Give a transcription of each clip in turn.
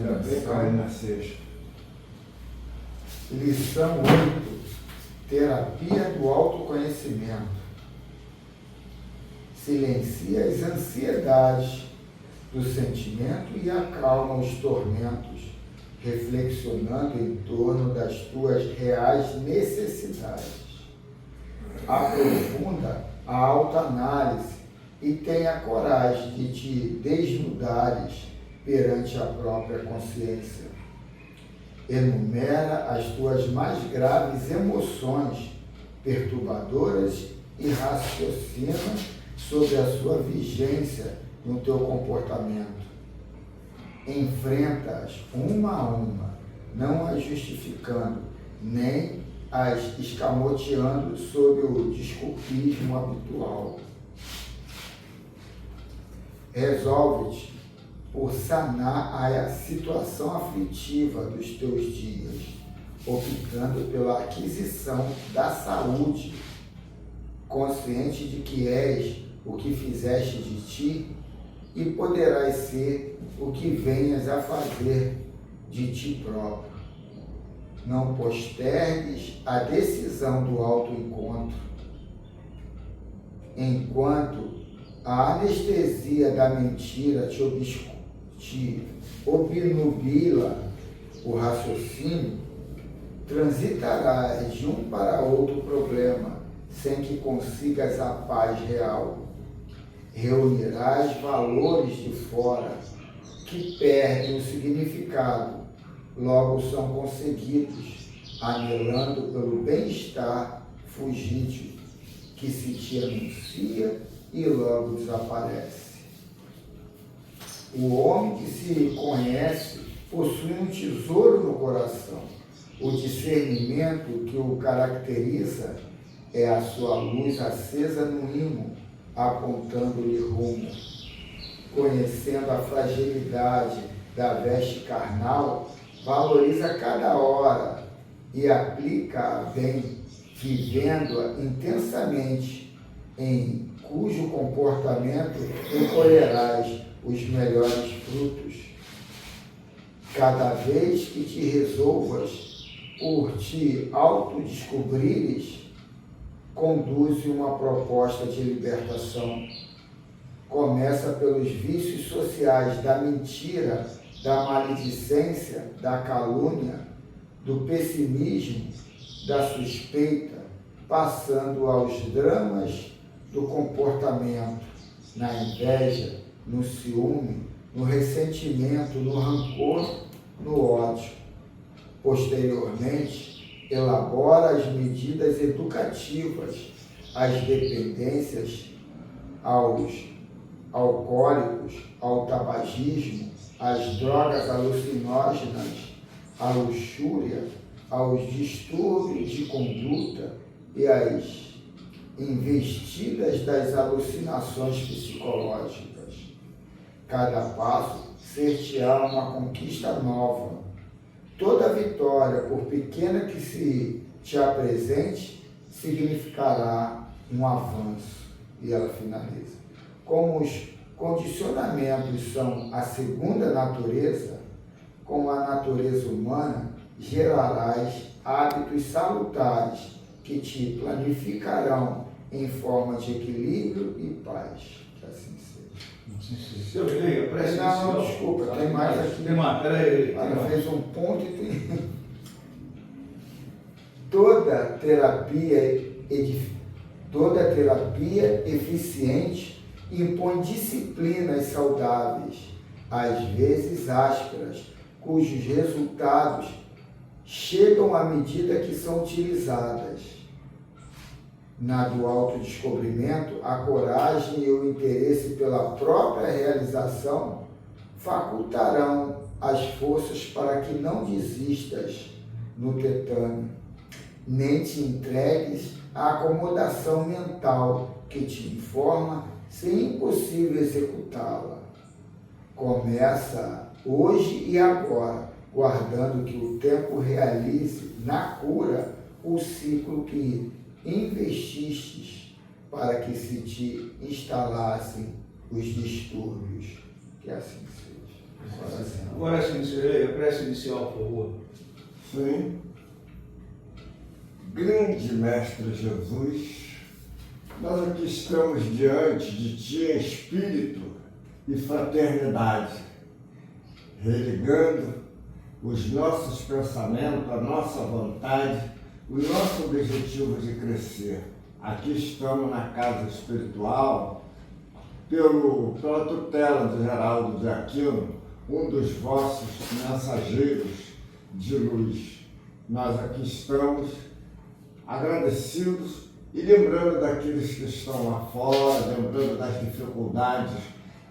Cai na sexta. Lição 8. Terapia do autoconhecimento. Silencia as ansiedades do sentimento e acalma os tormentos, reflexionando em torno das tuas reais necessidades. Aprofunda a autoanálise e tenha coragem de te desnudares perante a própria consciência. Enumera as tuas mais graves emoções perturbadoras e raciocina sobre a sua vigência no teu comportamento. Enfrenta-as uma a uma, não as justificando, nem as escamoteando sob o desculpismo habitual. Resolve-te por sanar a situação aflitiva dos teus dias, optando pela aquisição da saúde, consciente de que és o que fizeste de ti e poderás ser o que venhas a fazer de ti próprio. Não postergues a decisão do autoencontro. Enquanto a anestesia da mentira te obnubila o raciocínio, transitarás de um para outro problema, sem que consigas a paz real. Reunirás valores de fora que perdem o significado, logo são conseguidos, anelando pelo bem-estar fugitivo que se te anuncia e logo desaparece. O homem que se conhece possui um tesouro no coração. O discernimento que o caracteriza é a sua luz acesa no imo, apontando-lhe rumo. Conhecendo a fragilidade da veste carnal, valoriza cada hora e aplica-a bem, vivendo-a intensamente, em cujo comportamento recolherás os melhores frutos. Cada vez que te resolvas por te autodescobrires, conduz uma proposta de libertação. Começa pelos vícios sociais da mentira, da maledicência, da calúnia, do pessimismo, da suspeita, passando aos dramas do comportamento, na inveja, no ciúme, no ressentimento, no rancor, no ódio. Posteriormente, elabora as medidas educativas, as dependências aos alcoólicos, ao tabagismo, às drogas alucinógenas, à luxúria, aos distúrbios de conduta e às investidas das alucinações psicológicas. Cada passo ser-te-á uma conquista nova. Toda vitória, por pequena que se te apresente, significará um avanço. E ela finaliza. Como os condicionamentos são a segunda natureza, como a natureza humana, gerarás hábitos salutares que te planificarão em forma de equilíbrio e paz. Que assim seja. Se eu leio, presta atenção. Não, desculpa, tem mais aqui. Tem mais, peraí. Ela fez um ponto e tem... Toda terapia eficiente impõe disciplinas saudáveis, às vezes ásperas, cujos resultados chegam à medida que são utilizadas. Na do autodescobrimento, a coragem e o interesse pela própria realização facultarão as forças para que não desistas no tetame, nem te entregues à acomodação mental que te informa ser impossível executá-la. Começa hoje e agora, guardando que o tempo realize na cura o ciclo que investistes para que se te instalassem os distúrbios. Que assim seja. Agora sim, senhor, a prece inicial, por favor. Sim. Grande Mestre Jesus, nós aqui estamos diante de Ti em espírito e fraternidade, religando os nossos pensamentos, a nossa vontade, o nosso objetivo de crescer. Aqui estamos na casa espiritual, pela tutela de Geraldo de Aquino, um dos vossos mensageiros de luz. Nós aqui estamos agradecidos e lembrando daqueles que estão lá fora, lembrando das dificuldades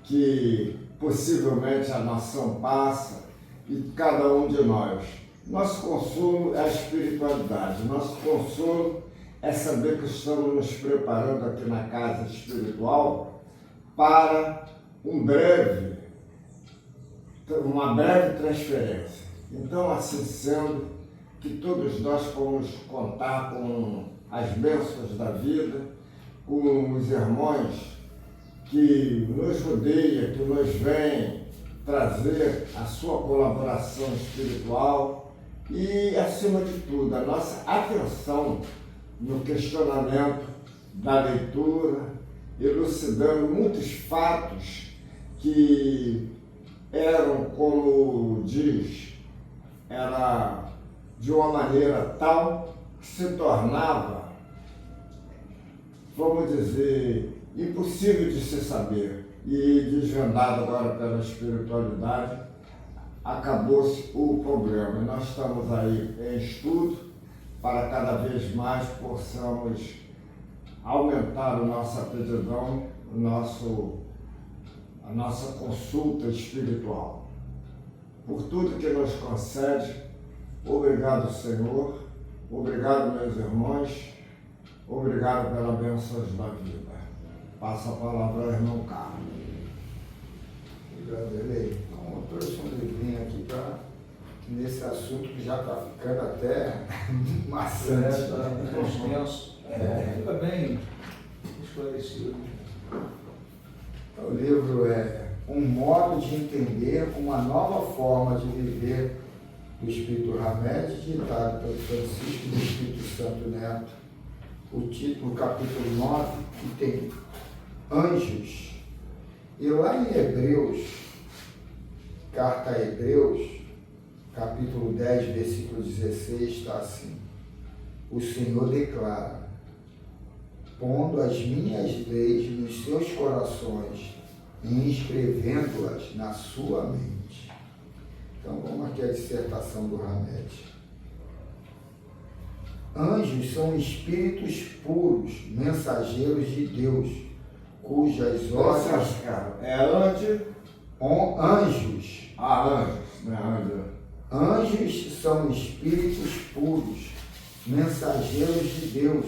que possivelmente a nação passa e cada um de nós. Nosso consolo é a espiritualidade, nosso consolo é saber que estamos nos preparando aqui na casa espiritual para uma breve transferência. Então, assim sendo, que todos nós vamos contar com as bênçãos da vida, com os irmãos que nos rodeiam, que nos vêm trazer a sua colaboração espiritual e, acima de tudo, a nossa atenção no questionamento da leitura, elucidando muitos fatos que eram, como diz, era de uma maneira tal que se tornava, vamos dizer, impossível de se saber. E desvendado agora pela espiritualidade, acabou-se o problema. E nós estamos aí em estudo para cada vez mais possamos aumentar a nossa aptidão, a nossa consulta espiritual. Por tudo que nos concede, obrigado, Senhor, obrigado, meus irmãos, obrigado pela bênção da vida. Passa a palavra ao irmão Carlos. Obrigado, Elei. Então, eu trouxe um livrinho aqui nesse assunto que já está ficando até maçante. Muito extenso. Fica bem esclarecido. O livro é Um Modo de Entender uma Nova Forma de Viver, do Espírito Hamed, ditado pelo Francisco do Espírito Santo Neto. O título, capítulo 9, que tem anjos. E lá em Hebreus, carta a Hebreus, capítulo 10, versículo 16, está assim: o Senhor declara, pondo as minhas leis nos seus corações e inscrevendo-as na sua mente. Então vamos aqui a dissertação do Hamed. Anjos são espíritos puros, mensageiros de Deus, cujas ordens... É anjo? Anjos. Anjos, não é anjo. Anjos são espíritos puros, mensageiros de Deus,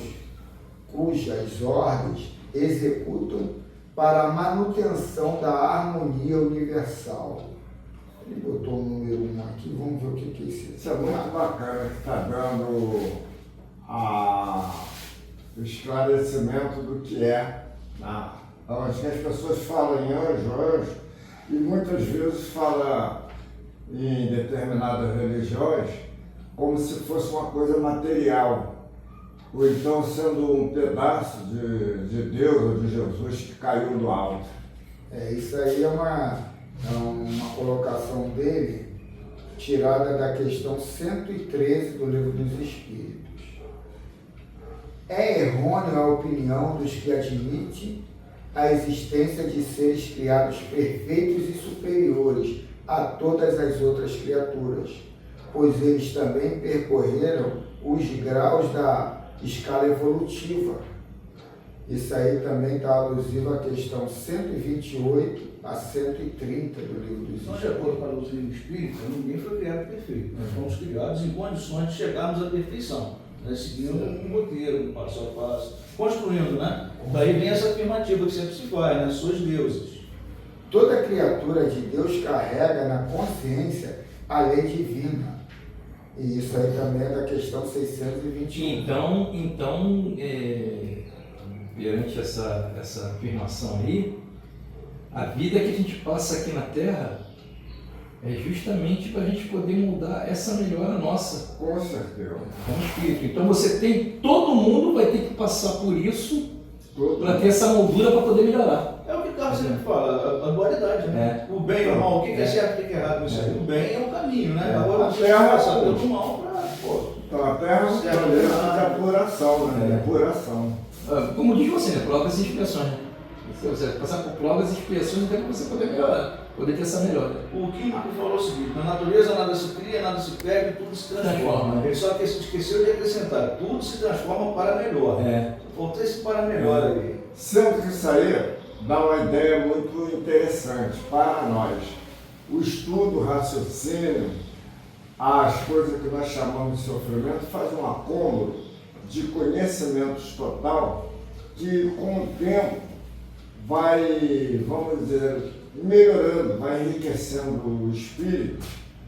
cujas ordens executam para a manutenção da harmonia universal. Ele botou o número 1 aqui, vamos ver o que é isso. Isso é muito bacana, que está dando o esclarecimento do que é anjo. As pessoas falam em anjo, e muitas vezes falam em determinadas religiões como se fosse uma coisa material, ou então sendo um pedaço de Deus ou de Jesus que caiu do alto. Isso aí é uma colocação dele tirada da questão 113 do Livro dos Espíritos. É errônea a opinião dos que admitem a existência de seres criados perfeitos e superiores a todas as outras criaturas, pois eles também percorreram os graus da escala evolutiva. Isso aí também está alusivo à questão 128 a 130 do Livro dos Então, de Espíritos. acordo com a doutrina espírita, ninguém foi criado perfeito. Nós fomos criados em condições de chegarmos à perfeição, né? Seguindo um roteiro, um passo a passo, construindo, né? Daí vem essa afirmativa que sempre se faz, né? Sois deuses. Toda criatura de Deus carrega na consciência a lei divina. E isso aí também é da questão 621. Então, perante essa afirmação aí, a vida que a gente passa aqui na Terra é justamente para a gente poder mudar essa melhora nossa Com certeza. com o espírito. Então você tem, todo mundo vai ter que passar por isso Todo para ter essa moldura para poder melhorar. É o que o Carlos sempre fala, a dualidade, né? O bem e o mal, o que é certo e o que é errado nisso aí? O bem é o caminho, né? Agora você vai passar pelo mal para. Então a terra é um planeta de apuração, né? De apuração. Como diz você, né? Provas e expiações. Né? Você vai passar por provas e expiações até para você poder melhorar, poder ter essa melhora. O químico falou o seguinte: na natureza nada se cria, nada se perde, tudo se transforma. Ele só que esqueceu de acrescentar: tudo se transforma para melhor. Faltou esse para melhor aí. Sendo que isso aí dá uma ideia muito interessante para nós. O estudo, o raciocínio, as coisas que nós chamamos de sofrimento, faz um acúmulo de conhecimentos total que com o tempo vai, vamos dizer, melhorando, vai enriquecendo o espírito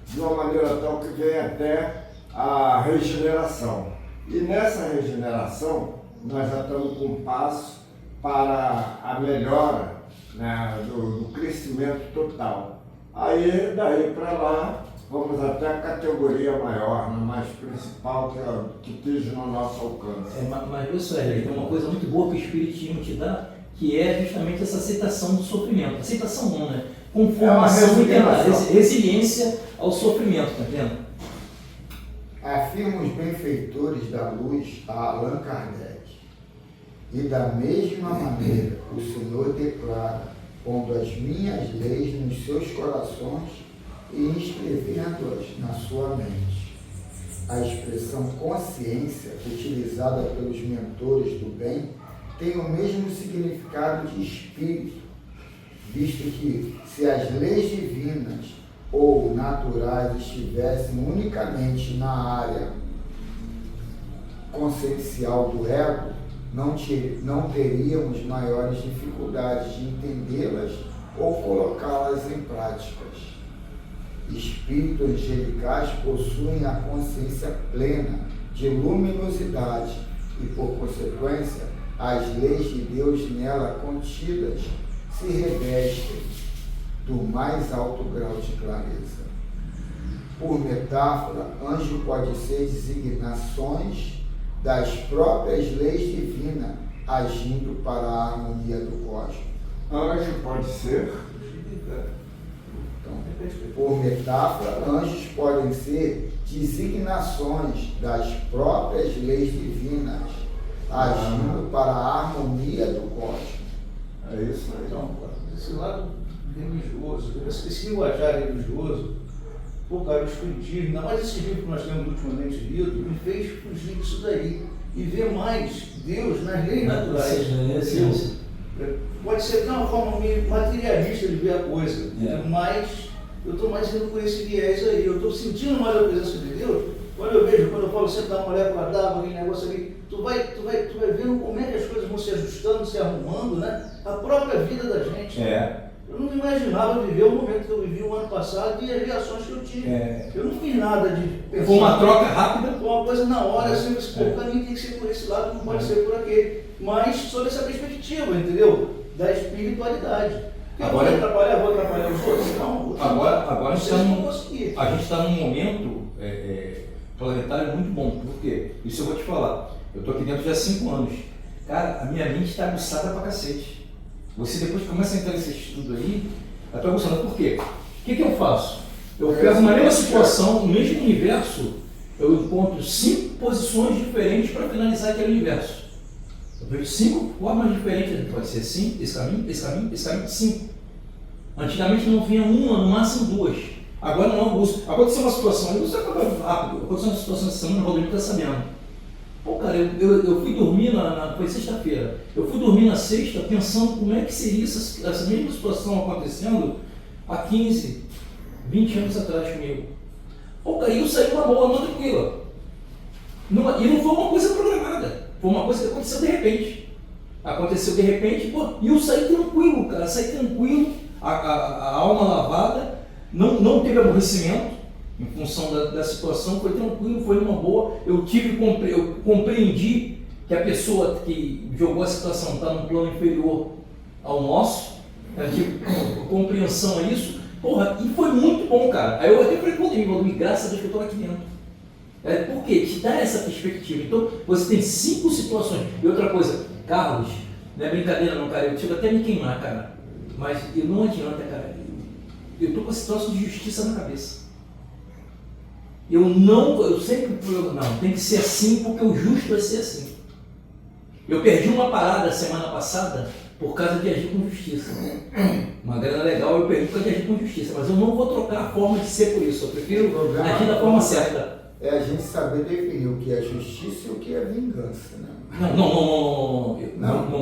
de uma maneira tal que vem até a regeneração. E nessa regeneração nós já estamos com um passo para a melhora, né, do crescimento total. Aí daí para lá vamos até a categoria maior, né, mais principal, que esteja no nosso alcance. Mas isso tem uma coisa muito boa que o Espiritismo te dá, que é justamente essa aceitação do sofrimento. Aceitação não, né? Conformação resiliência ao sofrimento, tá vendo? Afirma os benfeitores da luz a Allan Kardec. E da mesma maneira o Senhor declara, pondo as minhas leis nos seus corações e inscrevendo-as na sua mente. A expressão consciência, utilizada pelos mentores do bem, tem o mesmo significado de espírito, visto que se as leis divinas ou naturais estivessem unicamente na área consciencial do ego, não teríamos maiores dificuldades de entendê-las ou colocá-las em práticas. Espíritos angelicais possuem a consciência plena de luminosidade e, por consequência, as leis de Deus nela contidas se revestem do mais alto grau de clareza. Por metáfora, anjo pode ser designações das próprias leis divinas agindo para a harmonia do cosmos. Anjo pode ser? Então, por metáfora, anjos podem ser designações das próprias leis divinas agindo para a harmonia do cosmos. É isso aí. Então, esse lado religioso, esse linguajar religioso, cara, o espiritismo, ainda mais esse livro que nós temos ultimamente lido, me fez fugir disso daí e ver mais Deus nas leis naturais. Pode ser de uma forma meio materialista de ver a coisa, mas eu estou mais indo por esse viés aí, eu estou sentindo mais a presença de Deus. Quando eu falo sempre da molécula d'água, aquele negócio ali, tu vai vendo como é que as coisas vão se ajustando, se arrumando, né? A própria vida da gente. Eu não imaginava viver o momento que eu vivi o ano passado e as reações que eu tive. Eu não fiz nada de pensar. Foi uma troca rápida. Foi uma coisa na hora, assim, o caminho tem que ser por esse lado, não pode ser por aquele. Mas sob essa perspectiva, entendeu? Da espiritualidade. Agora, vou atrapalhar os outros? Não. Agora a gente está num momento planetário muito bom. Por quê? Isso eu vou te falar. Eu estou aqui dentro já há 5 anos. Cara, a minha mente está aguçada pra cacete. Você depois começa a entrar nesse estudo aí, eu estou aguçada. Por quê? O que eu faço? Eu pego uma mesma situação, no mesmo universo, eu encontro 5 posições diferentes para finalizar aquele universo. Eu vejo 5 formas diferentes, pode ser assim, esse caminho, 5. Antigamente não vinha uma, no máximo 2. Agora não, aconteceu uma situação, isso é rápido, aconteceu uma situação essa semana, o Rodrigo está sabendo. Pô, cara, eu fui dormir foi sexta-feira, eu fui dormir na sexta pensando como é que seria essa mesma situação acontecendo há 15, 20 anos atrás comigo. Pô, cara, eu saí uma boa, não tranquila. E não foi uma coisa programada, foi uma coisa que aconteceu de repente. Aconteceu de repente, pô, e eu saí tranquilo, cara, a alma lavada, não teve aborrecimento. Em função da situação, foi tranquilo, foi uma boa. Eu compreendi que a pessoa que jogou a situação está num plano inferior ao nosso. Eu tive compreensão a isso. Porra, e foi muito bom, cara. Aí eu até falei pro Valdemir, graças a Deus que eu tô aqui dentro. Por quê? Te dá essa perspectiva. Então, você tem 5 situações. E outra coisa, Carlos, não é brincadeira não, cara, eu chego até a me queimar, cara. Mas não adianta, cara. Eu tô com a situação de justiça na cabeça. Eu sempre, não, tem que ser assim porque o justo vai ser assim. Eu perdi uma parada semana passada por causa de agir com justiça. Uma grana legal eu perdi por causa de agir com justiça, mas eu não vou trocar a forma de ser por isso. Eu prefiro agir da forma certa. É a gente saber definir o que é justiça e o que é vingança, né? Não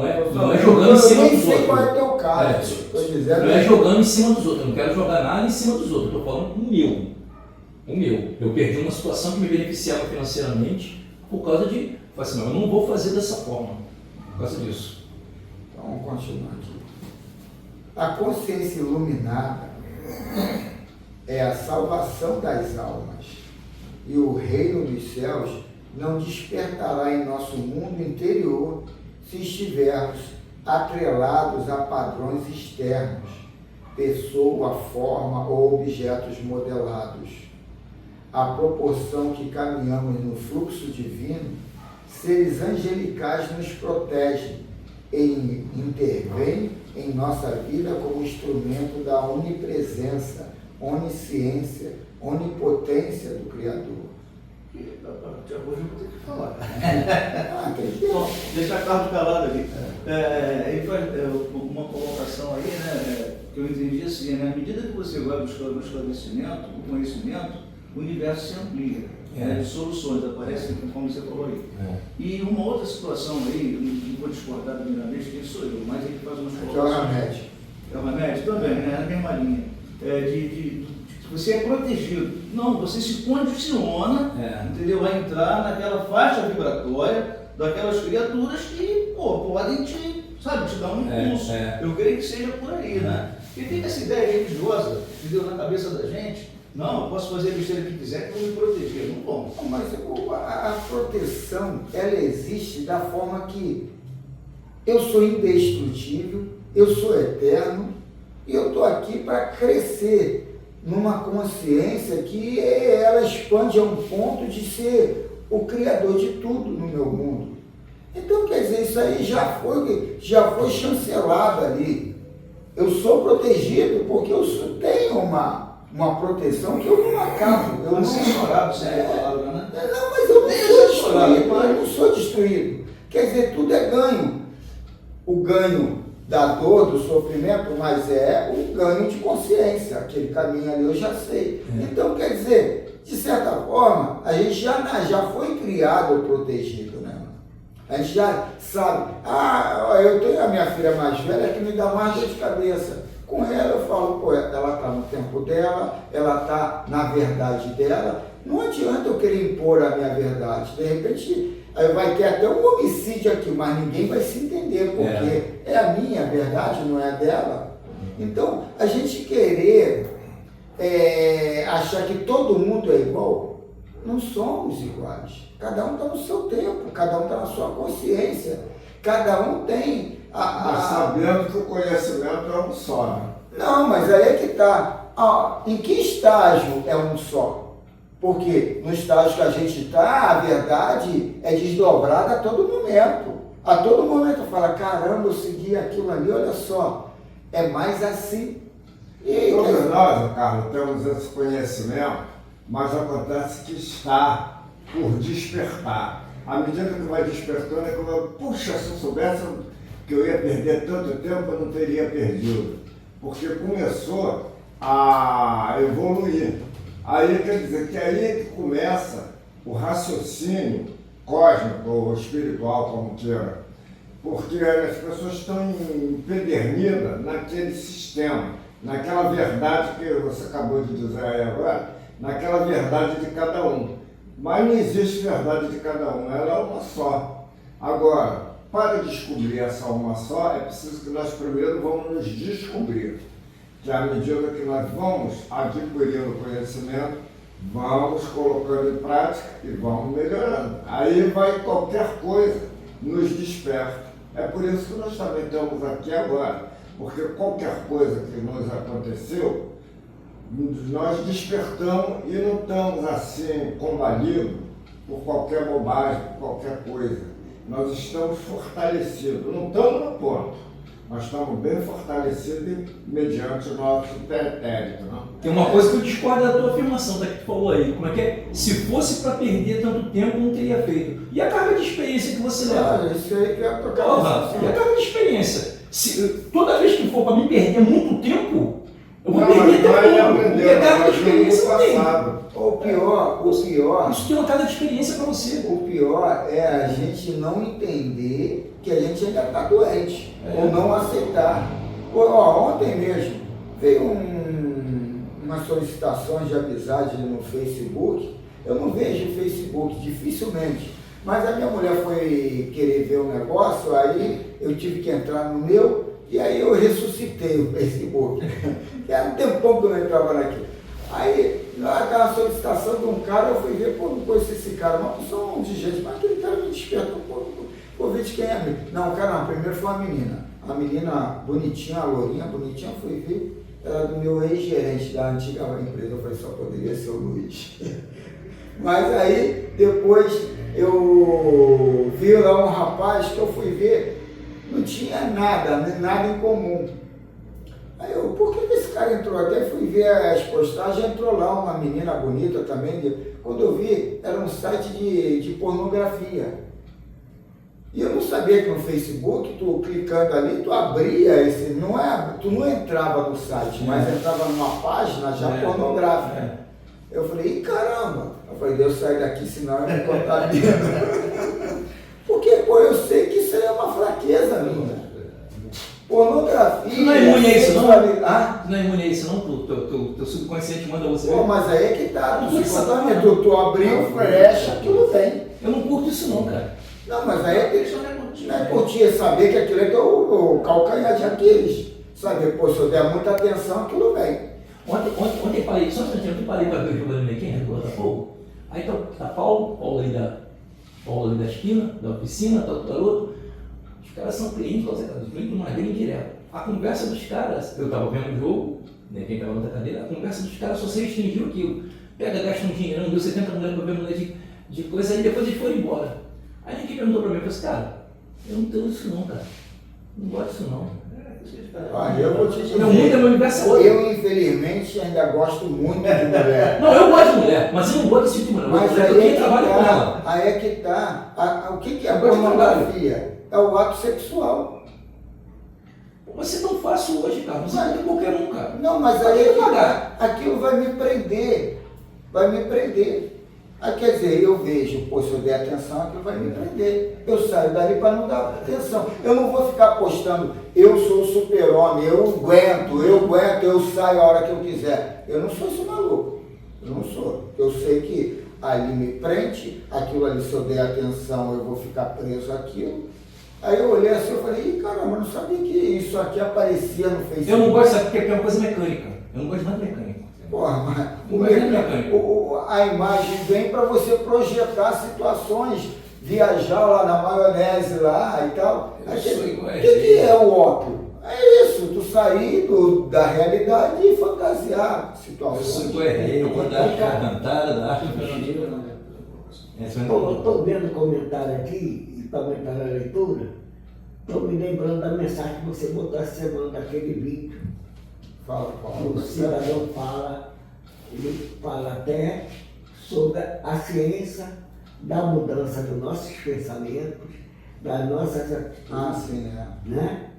é jogando em cima dos outros. Eu nem sei qual é o teu caso. Não é jogando em cima dos outros. Eu não quero jogar nada em cima dos outros. Eu estou falando o meu. Eu perdi uma situação que me beneficiava financeiramente por causa de... Eu falei assim, não, eu não vou fazer dessa forma. Por causa disso. Então, vamos continuar aqui. A consciência iluminada é a salvação das almas. E o reino dos céus não despertará em nosso mundo interior se estivermos atrelados a padrões externos, pessoa, forma ou objetos modelados. À proporção que caminhamos no fluxo divino, seres angelicais nos protegem e intervêm em nossa vida como instrumento da onipresença, onisciência, onipotência do Criador. Hoje eu vou ter que falar. Bom, Deixa Carlos calado ali. Ele faz uma colocação aí, né, que eu entendi assim, né, à medida que você vai buscando o esclarecimento, o conhecimento, o universo se amplia. De soluções aparecem, como você falou aí. E uma outra situação aí, não vou discordar primeiramente, quem sou eu, mas ele faz umas colocações. É o remédio. É o remédio também, né? Na mesma linha. Você é protegido. Não, você se condiciona, entendeu? A entrar naquela faixa vibratória daquelas criaturas que, podem te dar um impulso. Eu creio que seja por aí, né? E fica essa ideia religiosa, entendeu? Na cabeça da gente. Não, eu posso fazer a besteira que quiser que eu vou me proteger. Não vou. Mas a proteção, ela existe da forma que eu sou indestrutível, eu sou eterno, e eu estou aqui para crescer numa consciência que ela expande a um ponto de ser o criador de tudo no meu mundo. Então, quer dizer, isso aí já foi chancelado ali. Eu sou protegido porque eu tenho uma proteção que eu não acabo. Eu não assessorado, sem a palavra, né? Não, mas eu não sou destruído, eu não sou destruído. Quer dizer, tudo é ganho. O ganho da dor, do sofrimento, mas é o ganho de consciência. Aquele caminho ali eu já sei. Então, quer dizer, de certa forma, a gente já foi criado ou protegido, né? A gente já sabe, eu tenho a minha filha mais velha que me dá mais dor de cabeça. Com ela eu falo, ela está no tempo dela, ela está na verdade dela. Não adianta eu querer impor a minha verdade. De repente, vai ter até um homicídio aqui, mas ninguém vai se entender, porque é a minha verdade, não é a dela. Então, a gente querer achar que todo mundo é igual, não somos iguais. Cada um está no seu tempo, cada um está na sua consciência, cada um tem Mas sabendo que o conhecimento é um só, né? Não, mas aí é que está. Em que estágio é um só? Porque no estágio que a gente está, a verdade é desdobrada a todo momento. A todo momento eu falo, caramba, eu segui aquilo ali, olha só. É mais assim. Todos nós, Carlos, temos esse conhecimento, mas acontece que está por despertar. À medida que vai despertando, é como, puxa, se eu soubesse que eu ia perder tanto tempo, eu não teria perdido. Porque começou a evoluir. Aí quer dizer que aí é que começa o raciocínio cósmico ou espiritual, como queira. Porque as pessoas estão empedernidas naquele sistema, naquela verdade que você acabou de dizer aí agora, naquela verdade de cada um. Mas não existe verdade de cada um, ela é uma só. Agora, para descobrir essa uma só, é preciso que nós primeiro vamos nos descobrir. Que à medida que nós vamos adquirindo conhecimento, vamos colocando em prática e vamos melhorando. Aí vai qualquer coisa, nos desperta. É por isso que nós também estamos aqui agora, porque qualquer coisa que nos aconteceu, nós despertamos e não estamos assim combalidos por qualquer bobagem, por qualquer coisa. Nós estamos fortalecidos, não estamos no ponto. Nós estamos bem fortalecidos mediante o nosso pretérito. Não? Tem uma coisa que eu discordo da tua afirmação, que tu falou aí. Como é que é? Se fosse para perder tanto tempo, não teria feito. E a carga de experiência que você leva? Isso aí que é a tua Porra, e a carga de experiência? Toda vez que for para me perder muito tempo, eu vou perder tempo. Porque a carga de experiência não tem. O pior, Isso tem uma carga de experiência para você. o pior é a gente não entender que a gente ainda está doente, ou não aceitar. Ontem mesmo veio umas solicitações de amizade no Facebook. Eu não vejo o Facebook, dificilmente. Mas a minha mulher foi querer ver um negócio, aí eu tive que entrar no meu, e aí eu ressuscitei o Facebook. Era um tempão que eu não entrava naquilo. Aí, aquela solicitação de um cara, eu fui ver, pô, não conheço esse cara, uma pessoa de gente, mas aquele cara me despertou, pô, ver de quem é. Não, cara, não, primeiro foi uma menina. A menina bonitinha, a lourinha, bonitinha, eu fui ver, era do meu ex-gerente da antiga empresa, eu falei, só poderia ser o Luiz. Mas aí, depois, eu vi lá um rapaz que eu fui ver, não tinha nada em comum. Aí eu, por que esse cara entrou? Até fui ver as postagens, entrou lá uma menina bonita também. Quando eu vi, era um site de pornografia. E eu não sabia que no Facebook, tu clicando ali, tu abria esse, tu não entrava no site, mas entrava numa página já pornográfica. Eu falei, caramba! Eu falei, Deus, sai daqui, senão eu me contamino. Porque, pô, eu sei que isso aí é uma fraqueza minha. Pornografia. Tu não é imune a isso, não? Ah? Tu não é imune a isso, não? Teu subconsciente manda você. Pô, mas aí é que tá. Tu abriu, fecha, aquilo vem. Eu não curto isso, não, cara. Não, mas aí é que não é curtir, é saber que aquilo é o calcanhar de Aquiles. Saber, pô, se eu der muita atenção, aquilo vem. Ontem eu parei, só um instantinho, eu parei para ver o jogo ali quem é do Botafogo. Aí tá Paulo ali da esquina, da oficina, tá o garoto. Os caras são clientes, os clientes não agridem direto. A conversa dos caras, eu estava vendo o jogo, né, quem estava na outra cadeira, a conversa dos caras só se restringiu aquilo. Pega, gasta um dinheiro, deu 70 mulheres para ver mulher de coisa, aí depois eles foram embora. Aí ninguém perguntou para mim, eu falei assim, cara, eu não tenho isso não, cara. Não gosto disso não. Eu vou te dizer, meu mundo é meu universo. Eu, infelizmente, ainda gosto muito de mulher. Não, eu gosto de mulher, mas eu não gosto desse tipo de mulher. Mas eu aí é que trabalho com ela. aí é que tá. O que é a Eu gosto de pornografia? É o ato sexual. Mas você é tão fácil hoje, cara. Você não é qualquer um, cara. Não, mas aí é que tá. Aquilo vai me prender. Vai me prender. Aí, quer dizer, eu vejo, pô, se eu der atenção, aquilo vai me prender. Eu saio dali para não dar atenção. Eu não vou ficar postando, eu sou o super-homem, eu aguento, eu saio a hora que eu quiser. Eu não sou esse maluco. Eu não sou. Eu sei que ali me prende, aquilo ali, se eu der atenção, eu vou ficar preso àquilo. Aí eu olhei assim e falei, ih, caramba, eu não sabia que isso aqui aparecia no Facebook. Eu não gosto, sabe, porque é uma coisa mecânica. Eu não gosto nada de mecânica. Porra, mas a imagem vem para você projetar situações, viajar lá na maionese lá e tal. O que é o ópio? É isso, tu sair da realidade e fantasiar situações. Eu vou dar a cantada da arte. Estou vendo comentário aqui, e para aumentar a leitura, estou me lembrando da mensagem que você botou essa semana daquele vídeo. O cidadão ele fala até sobre a ciência da mudança dos nossos pensamentos, das nossas atitudes. Ah, sim, né?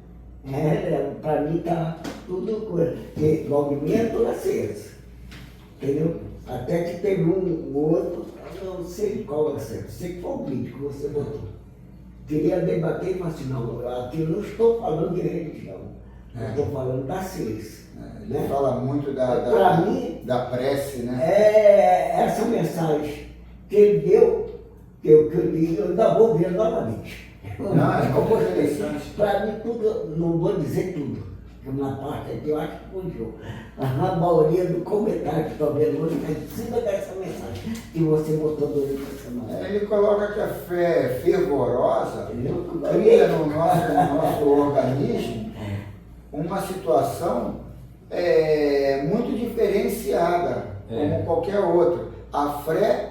Para mim está tudo coisa. Porque movimento da ciência. Entendeu? Até que teve um outro, eu não sei qual é a ciência, sei que foi o vídeo que você botou. Queria debater e falar assim, não, aqui eu não estou falando de religião, eu estou falando da ciência. Ele fala muito da prece, né? Essa mensagem que ele deu, que eu ainda vou ver novamente. Não, é muito interessante. Para mim, tudo, não vou dizer tudo, uma parte aqui eu acho que fugiu. Mas a maioria do comentário que estou vendo hoje está em cima dessa mensagem que você botou durante a semana. Ele coloca que a fé fervorosa cria no nosso organismo uma situação muito diferenciada, como qualquer outra. A fé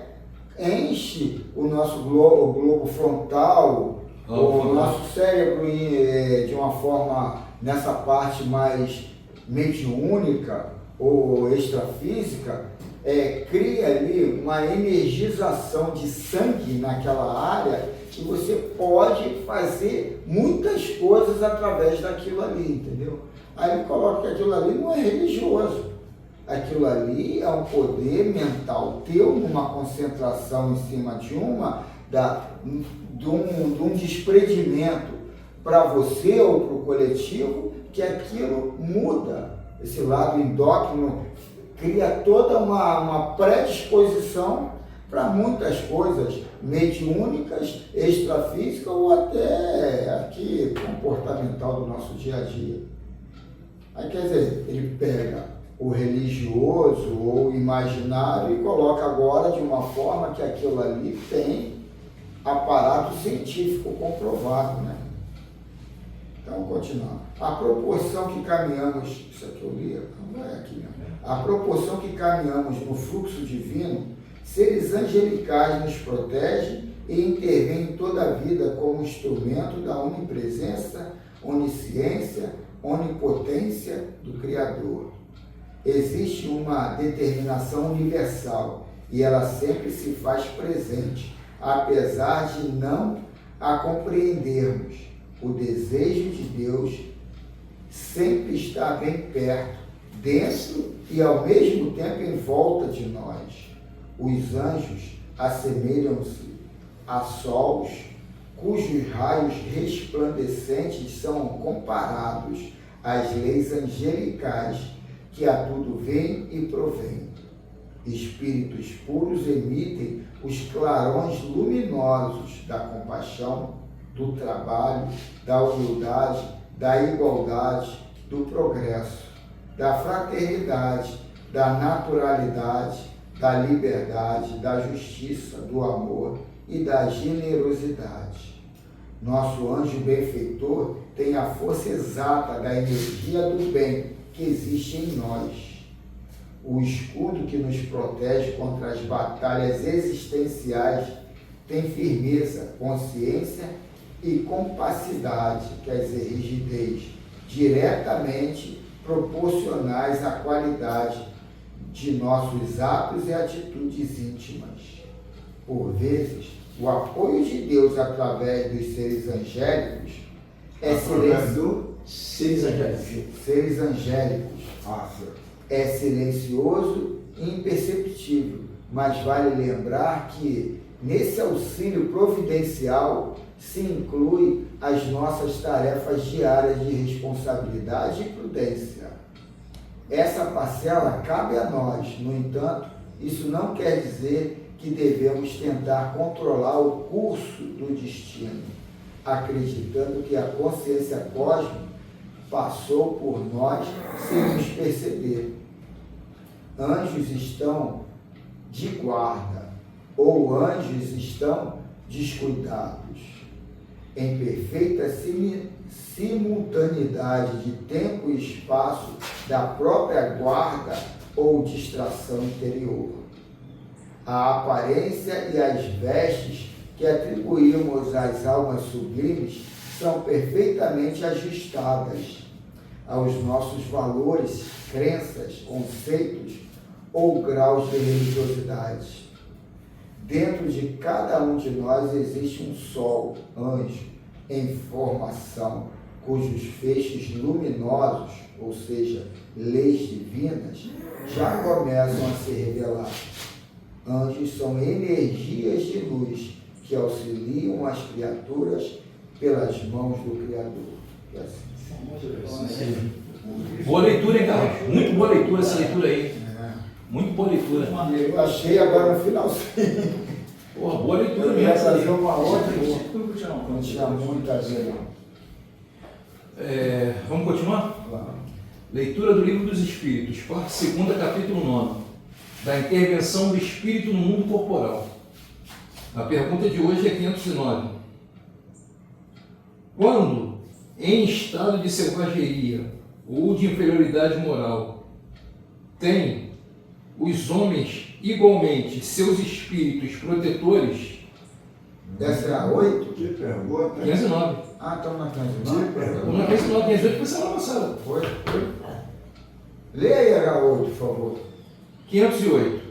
enche o nosso globo frontal, o nosso cérebro de uma forma, nessa parte mais mediúnica ou extrafísica, cria ali uma energização de sangue naquela área que você pode fazer muitas coisas através daquilo ali, entendeu? Aí ele coloca que aquilo ali não é religioso. Aquilo ali é um poder mental teu, numa concentração em cima de um desprendimento para você ou para o coletivo, que aquilo muda. Esse lado endócrino cria toda uma predisposição para muitas coisas mediúnicas, extrafísicas ou até aqui comportamental do nosso dia a dia. Aí quer dizer, ele pega o religioso ou o imaginário e coloca agora de uma forma que aquilo ali tem aparato científico comprovado, né? Então, continuando. A proporção que caminhamos, isso aqui eu li, não é aqui, né? A proporção que caminhamos no fluxo divino, seres angelicais nos protegem e intervêm em toda a vida como instrumento da onipresença, onisciência, onipotência do Criador. Existe uma determinação universal e ela sempre se faz presente, apesar de não a compreendermos. O desejo de Deus sempre está bem perto, dentro e ao mesmo tempo em volta de nós. Os anjos assemelham-se a sols cujos raios resplandecentes são comparados às leis angelicais que a tudo veem e provêm. Espíritos puros emitem os clarões luminosos da compaixão, do trabalho, da humildade, da igualdade, do progresso, da fraternidade, da naturalidade, da liberdade, da justiça, do amor e da generosidade. Nosso anjo benfeitor tem a força exata da energia do bem que existe em nós. O escudo que nos protege contra as batalhas existenciais tem firmeza, consciência e compacidade, quer dizer, rigidez, diretamente proporcionais à qualidade de nossos atos e atitudes íntimas. Por vezes, o apoio de Deus através dos seres angélicos seres angélicos é silencioso e imperceptível, mas vale lembrar que nesse auxílio providencial se inclui as nossas tarefas diárias de responsabilidade e prudência. Essa parcela cabe a nós, no entanto, isso não quer dizer que devemos tentar controlar o curso do destino, acreditando que a consciência cósmica passou por nós sem nos perceber. Anjos estão de guarda, ou anjos estão descuidados, em perfeita simultaneidade de tempo e espaço da própria guarda ou distração interior. A aparência e as vestes que atribuímos às almas sublimes são perfeitamente ajustadas aos nossos valores, crenças, conceitos ou graus de religiosidade. Dentro de cada um de nós existe um sol, anjo, em formação, cujos feixes luminosos, ou seja, leis divinas, já começam a se revelar. Anjos são energias de luz que auxiliam as criaturas pelas mãos do Criador. É assim. Boa leitura, hein, Carlos? Muito boa leitura essa leitura aí. Muito boa leitura. Eu achei agora no finalzinho. Porra, boa leitura Eu mesmo. ia fazer uma outra, Não não tinha muito a ver, não. Vamos continuar? Vamos. Leitura do Livro dos Espíritos, parte 2, capítulo 9, da intervenção do Espírito no mundo corporal. A pergunta de hoje é 509. Quando, em estado de selvageria ou de inferioridade moral, têm os homens igualmente seus espíritos protetores? Essa é a 8? Que pergunta. 509. Ah, estamos na 509. Estamos na 509, 508 foi semana passada. Foi? Leia aí a 8, por favor. 508.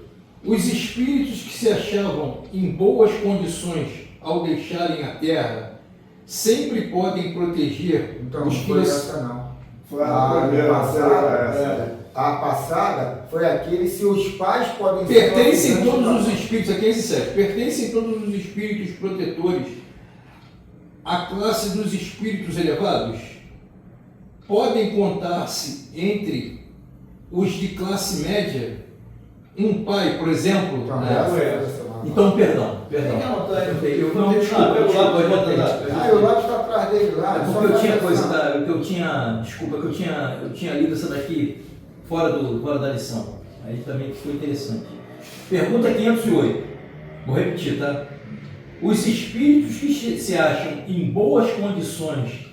Os espíritos que se achavam em boas condições ao deixarem a Terra sempre podem proteger Então, os não foi filhos. essa não. Foi a primeira passada, essa. a passada foi aquele se os pais podem Pertencem ser todos os auxiliares. espíritos, aqui é esse 7, pertencem todos os espíritos protetores à classe dos espíritos elevados? Podem contar-se entre os de classe média? Um pai, por exemplo, Então, né? essa não. Então, perdão. Tem que anotar aí. Eu não, desculpa, pega o lápis, desculpa, bota lá. Ah, o lápis está atrás dele lá. É só porque eu tinha presta coisa atenção. que eu tinha, desculpa, que eu tinha lido essa daqui fora da lição. Aí também ficou interessante. Pergunta 508. Vou repetir, tá? Os espíritos que se acham em boas condições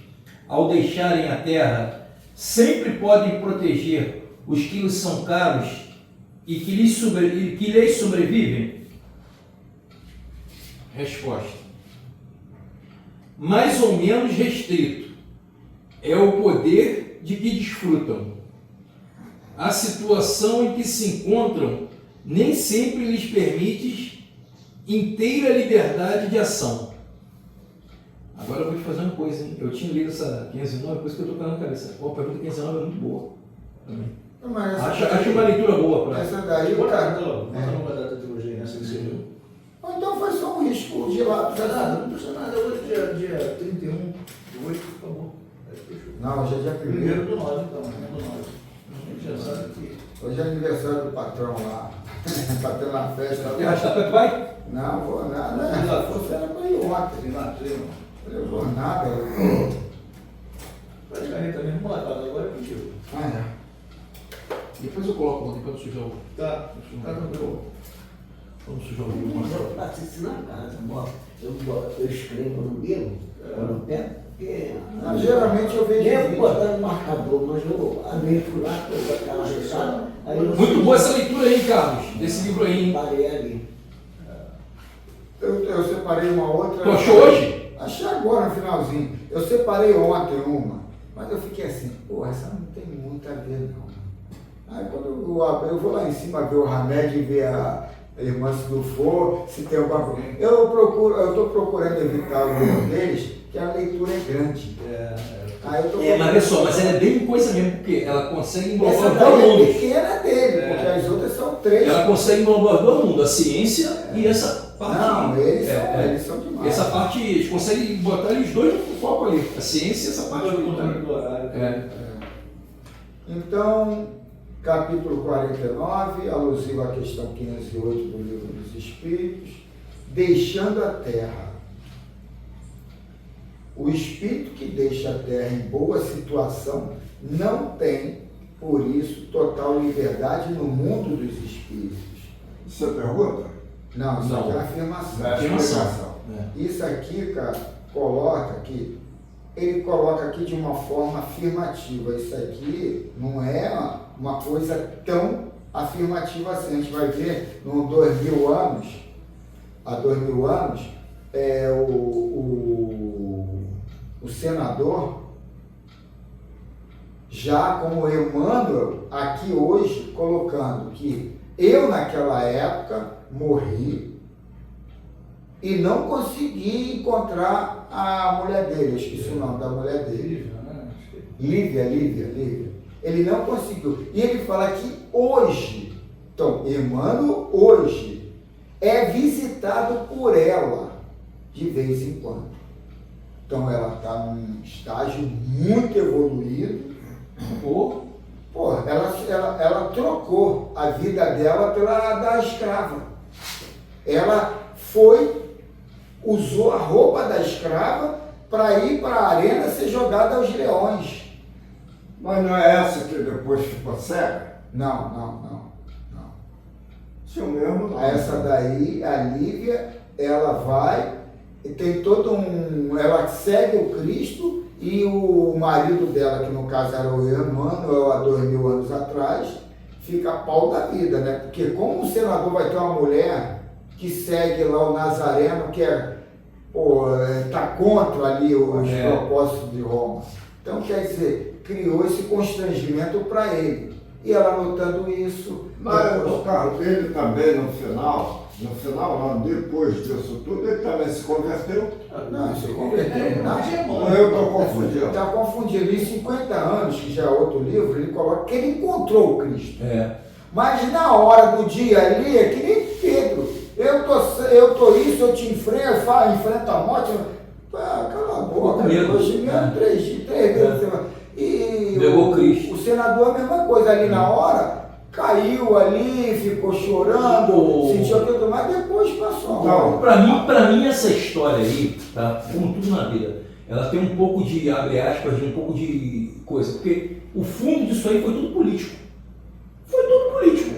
ao deixarem a Terra sempre podem proteger os que lhes são caros e que lhes sobrevivem? Resposta: mais ou menos restrito é o poder de que desfrutam. A situação em que se encontram nem sempre lhes permite inteira liberdade de ação. Agora eu vou te fazer uma coisa, hein? Eu tinha lido essa 509, por isso que eu estou falando na cabeça. Pô, a pergunta 509 é muito boa também. Não, mas essa Acho uma leitura boa para. Essa daí, Bota cara. não vai dar teologia nessa que você viu. Ou então foi só um risco de lápis. Não precisa nada. Hoje dia 31 de 8, acabou. Aí fechou. Não, hoje é dia 1º. Primeiro do 9, então. Primeiro do 9. A gente já sabe que... Hoje é aniversário do patrão lá. Patrão na festa. Arrastar vai? Não, vou nada. Você era para ir ontem. Tem lá, treino. Eu vou nada. Vai de carreta mesmo, vamos lá, cara. Agora é contigo. Ah, é. Depois eu coloco ontem para não sujar o. Tá tranquilo. Vamos sujar o Mas eu faço isso na casa, eu escrevo no livro, quando eu pego, porque. Ah, geralmente eu vejo Nem vídeo. botando marcador, mas eu abri lá, toda aquela rechada. Aí eu Muito boa essa leitura aí, Carlos, desse livro aí, hein? parei ali. Eu separei uma outra. Tu achou hoje? Achei agora no finalzinho. Eu separei ontem uma, mas eu fiquei assim, pô, essa não tem muito a ver não. Aí quando eu abri, eu vou lá em cima ver o Hamed e ver a irmã se não for, se tem alguma coisa. Eu estou procurando evitar o livro deles, que a leitura é grande. Aí eu tô Mas olha só, mas ela é bem coisa mesmo, porque ela consegue englobar essa os daí dois é mundos. pequena dele, porque as outras são 3. Ela consegue englobar os dois mundos, a ciência e essa parte. Não, eles são demais. Essa parte, eles conseguem botar eles dois no foco ali. A ciência e essa parte. Agora o controle do horário. Então, capítulo 49, alusivo à questão 508 do Livro dos Espíritos, deixando a Terra. O espírito que deixa a Terra em boa situação não tem, por isso, total liberdade no mundo dos espíritos. Isso é pergunta? Não, isso aqui é Não. afirmação. É explicação. Isso aqui, cara, ele coloca aqui de uma forma afirmativa. Isso aqui não é uma coisa tão afirmativa assim. A gente vai ver no 2000 anos, há 2000 anos, o senador, já como Emmanuel, aqui hoje, colocando que eu naquela época morri e não consegui encontrar a mulher dele, eu esqueci o nome da mulher dele. Lívia. Ele não conseguiu. E ele fala que hoje, então, Emmanuel hoje é visitado por ela de vez em quando. Então ela está num estágio muito evoluído. Ela trocou a vida dela pela da escrava. Ela usou a roupa da escrava para ir para a arena ser jogada aos leões. Mas não é essa que depois ficou cega? Não. Isso mesmo não. Essa daí, a Lívia, ela vai e tem ela segue o Cristo e o marido dela, que no caso era o Emmanuel, há 2000 anos atrás, fica pau da vida, né? Porque como um senador vai ter uma mulher que segue lá o Nazareno, que tá contra ali os propósitos de Roma. Então, quer dizer, criou esse constrangimento para ele. E ela notando isso... Mas, Carlos, ele também no final não, depois disso tudo, ele também se converteu. Não, se converteu. Não, Eu estou confundindo. está confundindo. Em 50 anos, que já é outro livro, ele coloca que ele encontrou o Cristo. Mas na hora do dia ali, é que nem Pedro. Eu tô isso, eu te enfrento a morte. Cala a boca, hoje mesmo 3 vezes. E Levou Cristo. o senador, a mesma coisa, ali na hora, caiu ali, ficou chorando, sentiu aquilo, mas depois passou. Não. Pra mim essa história aí, tá? Como tudo na vida, ela tem um pouco de, abre aspas, de um pouco de coisa, porque o fundo disso aí foi tudo político. Foi tudo político.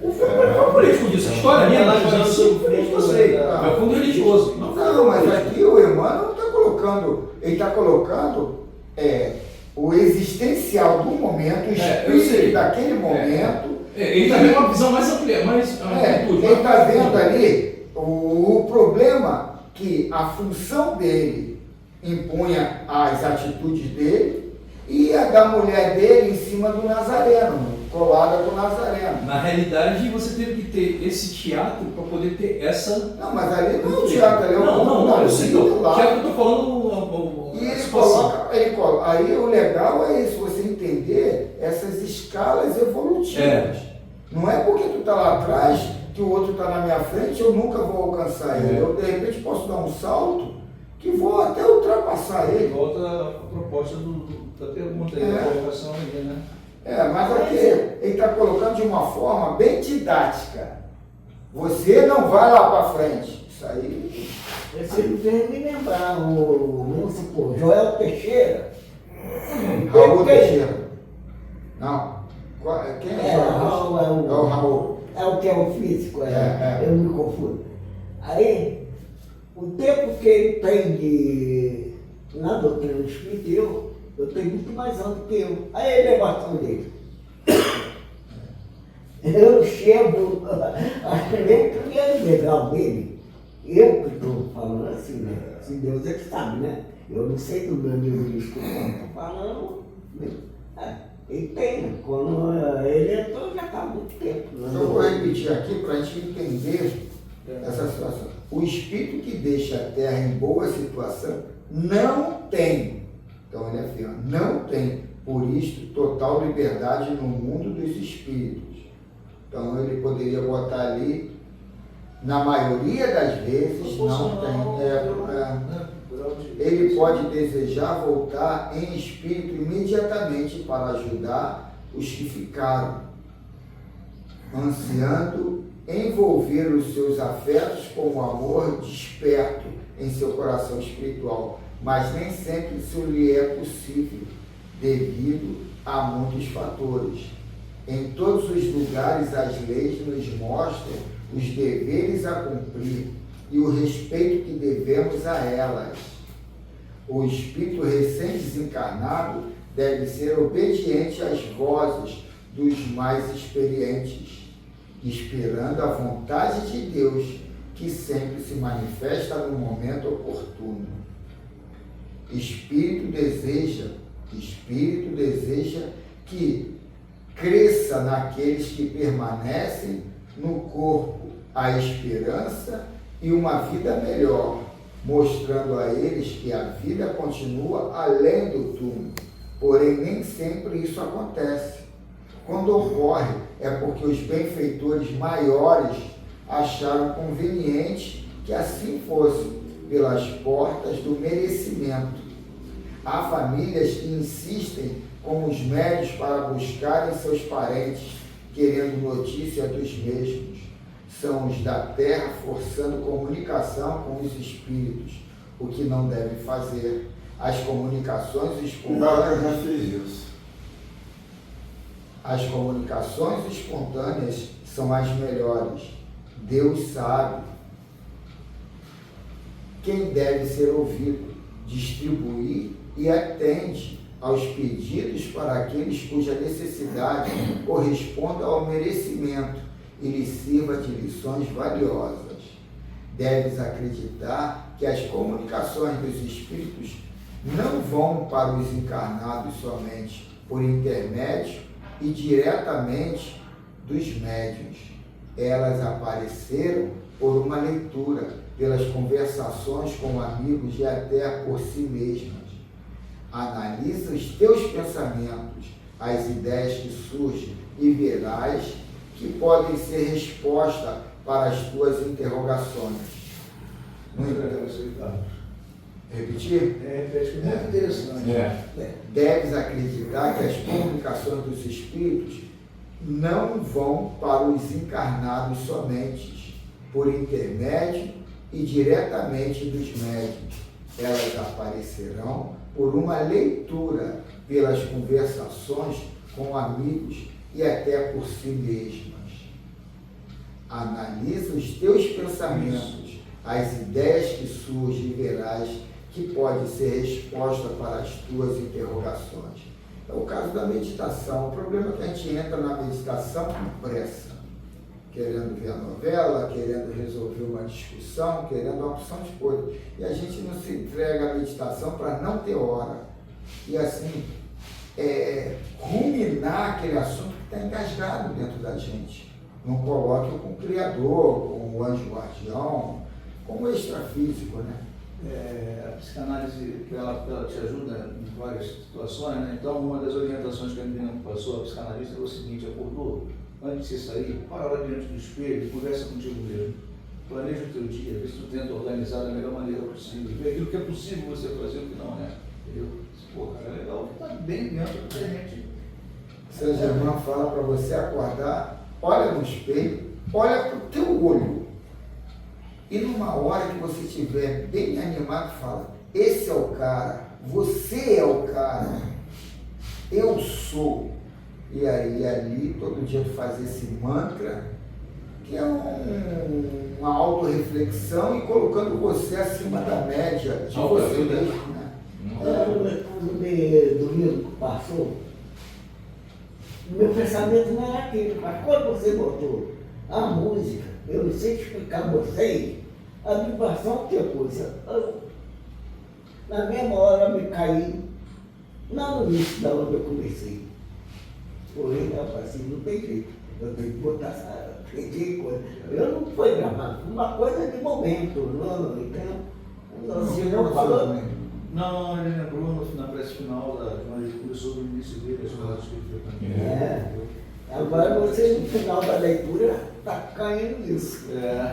O fundo foi político disso. A história minha, analisando sobre o fundo, é o fundo religioso. Não, mas aqui o Emmanuel está colocando, ele está colocando o existencial do momento, o espírito daquele momento. Ele está vendo uma visão mais ampla, mais amplitude. Ele está vendo ali o problema que a função dele impunha as atitudes dele e a da mulher dele em cima do Nazareno, colada com o Nazareno. Na realidade, você teve que ter esse teatro para poder ter essa... Não, mas ali não é o teatro, ali é o Não, eu sei. O lá. teatro que eu estou falando... E ele coloca, aí o legal é isso, você entender essas escalas evolutivas. Não é porque tu está lá atrás que o outro está na minha frente, eu nunca vou alcançar ele. Eu, de repente, posso dar um salto que vou até ultrapassar ele. Volta a proposta da pergunta aí, da colocação aí, né? Mas aqui ele está colocando de uma forma bem didática. Você não vai lá para frente. Isso aí... Você veio me lembrar, vamos supor, Joel Teixeira. Raul Teixeira. Não. Quem é Raul? É o Raul. É o que é o físico, eu me confundo. Aí, o tempo que ele tem na doutrina espírita, eu tenho muito mais anos que eu. Aí a elevação dele. Eu chego, acho que nem o primeiro degrau dele. Eu que estou falando assim, né? Se Deus é que sabe, né? Eu não sei do meu nível de estudo, estou falando. Ele tem, quando ele entrou já está há muito tempo. Então, eu vou repetir aqui para a gente entender essa situação. O espírito que deixa a terra em boa situação não tem, então ele afirma, não tem, por isto, total liberdade no mundo dos espíritos. Então ele poderia botar ali, na maioria das vezes, não tem. Ele pode desejar voltar em espírito imediatamente para ajudar os que ficaram, ansiando envolver os seus afetos com o amor desperto em seu coração espiritual, mas nem sempre isso lhe é possível, devido a muitos fatores. Em todos os lugares as leis nos mostram os deveres a cumprir e o respeito que devemos a elas. O espírito recém-desencarnado deve ser obediente às vozes dos mais experientes, esperando a vontade de Deus, que sempre se manifesta no momento oportuno. Espírito deseja que cresça naqueles que permanecem no corpo a esperança e uma vida melhor, mostrando a eles que a vida continua além do túmulo. Porém, nem sempre isso acontece. Quando ocorre, é porque os benfeitores maiores acharam conveniente que assim fosse, pelas portas do merecimento. Há famílias que insistem com os médios para buscarem seus parentes, querendo notícia dos mesmos. São os da terra forçando comunicação com os espíritos, o que não deve fazer. As comunicações espontâneas... Eu já fiz isso. As comunicações espontâneas são as melhores. Deus sabe quem deve ser ouvido, distribuir e atende aos pedidos para aqueles cuja necessidade corresponda ao merecimento e lhe sirva de lições valiosas. Deves acreditar que as comunicações dos espíritos não vão para os encarnados somente por intermédio e diretamente dos médiuns. Elas apareceram por uma leitura, pelas conversações com amigos e até por si mesmas. Analisa os teus pensamentos, as ideias que surgem e verás que podem ser resposta para as tuas interrogações. Muito interessante. Repetir? Repete, muito interessante. Deves acreditar que as comunicações dos espíritos não vão para os encarnados somente, por intermédio e diretamente dos médiuns. Elas aparecerão por uma leitura, pelas conversações com amigos e até por si mesmas. Analisa os teus pensamentos, as ideias que surgem e verás que pode ser resposta para as tuas interrogações. É o caso da meditação. O problema é que a gente entra na meditação com pressa, querendo ver a novela, querendo resolver uma discussão, querendo uma opção de coisa. E a gente não se entrega à meditação para não ter hora. E assim, ruminar aquele assunto que está engasgado dentro da gente. Não coloque com o Criador, com o anjo guardião, com o extrafísico, né? A psicanálise, ela te ajuda em várias situações, né? Então, uma das orientações que a menina passou, a psicanalista, é o seguinte: acordou, antes de você sair, para lá diante do espelho e conversa contigo mesmo. Planeja o teu dia, vê se tu tenta organizar da melhor maneira possível, vê aquilo que é possível você fazer e o que não é. Entendeu? Pô, cara, é legal, está bem dentro da gente. Seu Germán fala para você acordar, olha no espelho, olha para o teu olho. E numa hora que você estiver bem animado, fala: esse é o cara, você é o cara, eu sou. E aí, ali, todo dia tu faz esse mantra, que é uma autorreflexão e colocando você acima da média de você mesmo, né? No domingo que passou, meu pensamento não era aquele, mas quando você botou a música, eu não sei explicar a vocês, a vibração que é coisa. Na mesma hora me caí, lá no início da onde eu comecei. Porém, assim, não tem jeito, eu tenho que botar essa coisa. Eu não foi gravado, foi uma coisa de momento, não, então, Você não não falou. falou, né? Não, ele lembrou na prece final, quando ele começou no início dele, as palavras que ele fez também. Agora você, no final da leitura, está caindo isso.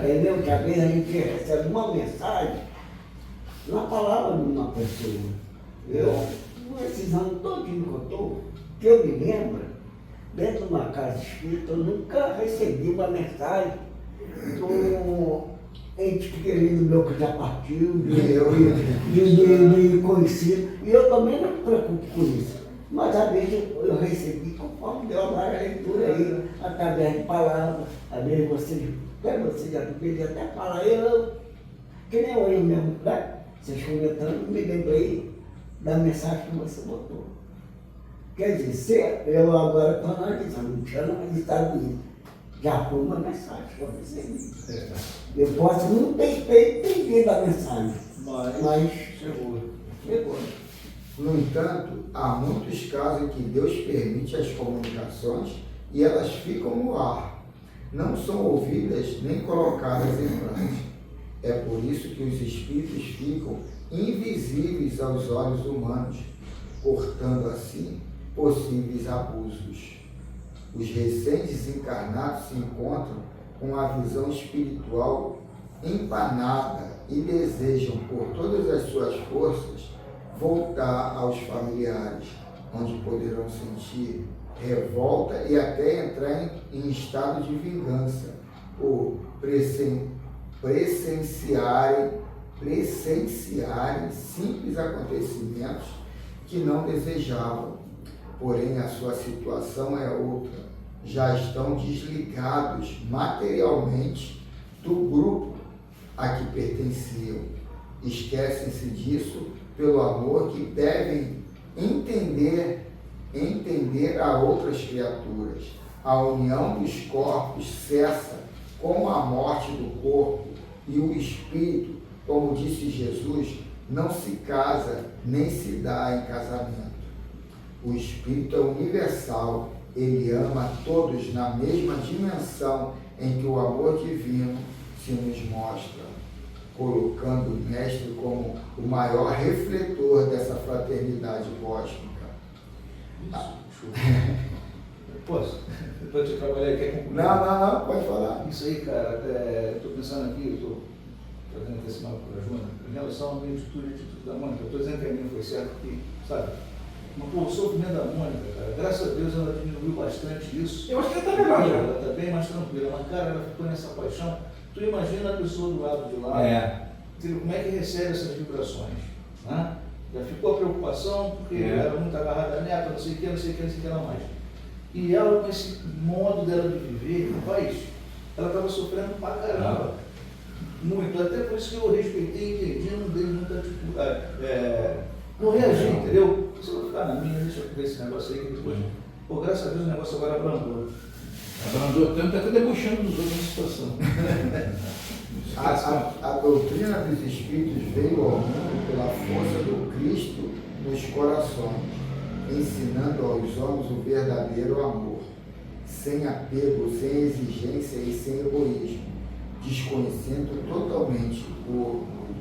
Entendeu? Que às vezes a gente recebe uma mensagem na palavra de uma pessoa. Eu, esses anos todinho que eu estou, que eu me lembro, dentro de uma casa espírita, eu nunca recebi uma mensagem do ente querido meu que já partiu, de conhecido. E eu também não me preocupo com isso. Mas às vezes eu recebi, conforme deu a leitura aí, através de palavras. Às vezes você já podia até falar, que nem eu mesmo, né? Vocês comentando, me lembrei da mensagem que você botou. Quer dizer, eu agora estou analisando, nos Estados Unidos. Já foi uma mensagem que eu recebi. Eu posso não ter entendido a mensagem, mas chegou. No entanto, há muitos casos em que Deus permite as comunicações e elas ficam no ar, não são ouvidas nem colocadas em prática. É por isso que os espíritos ficam invisíveis aos olhos humanos, cortando assim possíveis abusos. Os recém-desencarnados se encontram com a visão espiritual empanada e desejam, por todas as suas forças, voltar aos familiares, onde poderão sentir revolta e até entrar em estado de vingança, por presenciarem simples acontecimentos que não desejavam. Porém, a sua situação é outra. Já estão desligados materialmente do grupo a que pertenciam. Esquecem-se disso pelo amor que devem entender a outras criaturas. A união dos corpos cessa com a morte do corpo, e o espírito, como disse Jesus, não se casa nem se dá em casamento. O espírito é universal, ele ama todos na mesma dimensão em que o amor divino se nos mostra, colocando o Mestre como o maior refletor dessa fraternidade cósmica. Posso? Depois de trabalhar aqui, quer concluir? Não, pode falar. Isso aí, cara, estou pensando aqui, estou trazendo esse mapa para a Juna, em relação ao meio de tudo e atitude da Mônica. Estou dizendo que a minha foi certo, que, sabe, o sofrimento da Mônica, cara, graças a Deus ela diminuiu bastante isso. Eu acho que ela está melhor já. Ela está bem mais tranquila, mas, cara, ela ficou nessa paixão. Tu imagina a pessoa do lado de lá, como é que recebe essas vibrações, né? Já ficou a preocupação, porque era muito agarrada à neta, não sei o que, não sei o que ela mais. E ela, com esse modo dela de viver, rapaz, ela estava sofrendo pra caramba. Muito. Até por isso que eu respeitei e entendi, não dei muita não reagi, entendeu? Se eu vou ficar na minha, deixa eu ver esse negócio aí que depois. Pô, graças a Deus o negócio agora abrandou. Abrandou tanto, está até debochando dos outros na situação. A doutrina dos Espíritos veio ao mundo pela força do Cristo nos corações, ensinando aos homens o verdadeiro amor, sem apego, sem exigência e sem egoísmo, desconhecendo totalmente o orgulho.